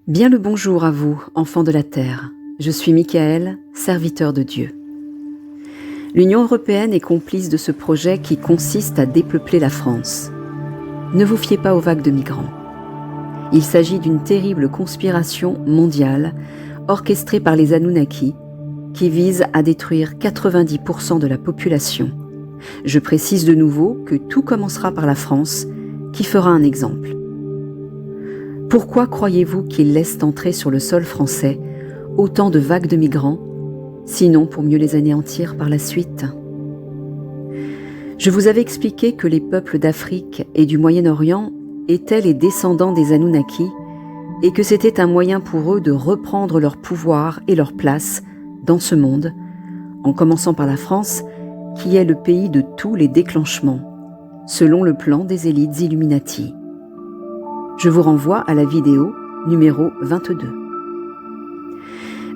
Bien le bonjour à vous, enfants de la Terre. Je suis Michael, serviteur de Dieu. L'Union européenne est complice de ce projet qui consiste à dépeupler la France. Ne vous fiez pas aux vagues de migrants. Il s'agit d'une terrible conspiration mondiale orchestrée par les Anunnaki qui vise à détruire 90% de la population. Je précise de nouveau que tout commencera par la France, qui fera un exemple. Pourquoi croyez-vous qu'ils laissent entrer sur le sol français autant de vagues de migrants, sinon pour mieux les anéantir par la suite? Je vous avais expliqué que les peuples d'Afrique et du Moyen-Orient étaient les descendants des Anunnaki et que c'était un moyen pour eux de reprendre leur pouvoir et leur place dans ce monde, en commençant par la France, qui est le pays de tous les déclenchements, selon le plan des élites Illuminati. Je vous renvoie à la vidéo numéro 22.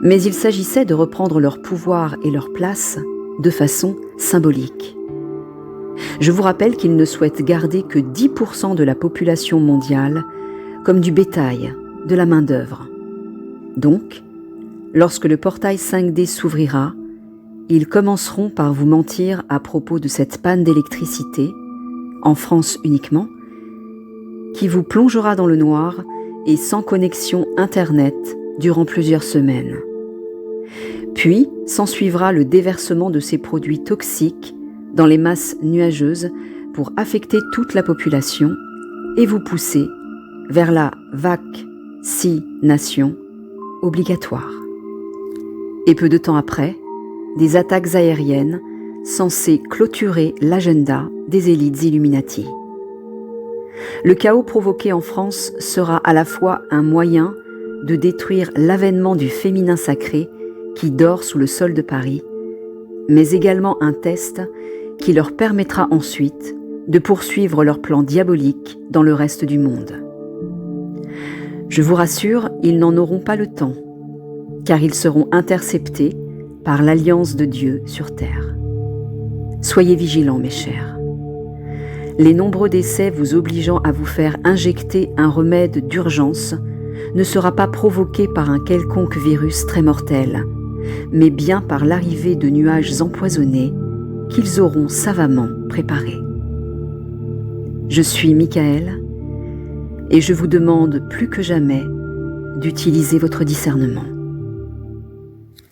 Mais il s'agissait de reprendre leur pouvoir et leur place de façon symbolique. Je vous rappelle qu'ils ne souhaitent garder que 10% de la population mondiale comme du bétail, de la main-d'œuvre. Donc, lorsque le portail 5D s'ouvrira, ils commenceront par vous mentir à propos de cette panne d'électricité, en France uniquement, qui vous plongera dans le noir et sans connexion Internet durant plusieurs semaines. Puis s'ensuivra le déversement de ces produits toxiques dans les masses nuageuses pour affecter toute la population et vous pousser vers la vaccination obligatoire. Et peu de temps après, des attaques aériennes censées clôturer l'agenda des élites Illuminati. Le chaos provoqué en France sera à la fois un moyen de détruire l'avènement du féminin sacré qui dort sous le sol de Paris, mais également un test qui leur permettra ensuite de poursuivre leur plan diabolique dans le reste du monde. Je vous rassure, ils n'en auront pas le temps, car ils seront interceptés par l'alliance de Dieu sur terre. Soyez vigilants, mes chers. Les nombreux décès vous obligeant à vous faire injecter un remède d'urgence ne sera pas provoqué par un quelconque virus très mortel, mais bien par l'arrivée de nuages empoisonnés qu'ils auront savamment préparés. Je suis Michael et je vous demande plus que jamais d'utiliser votre discernement.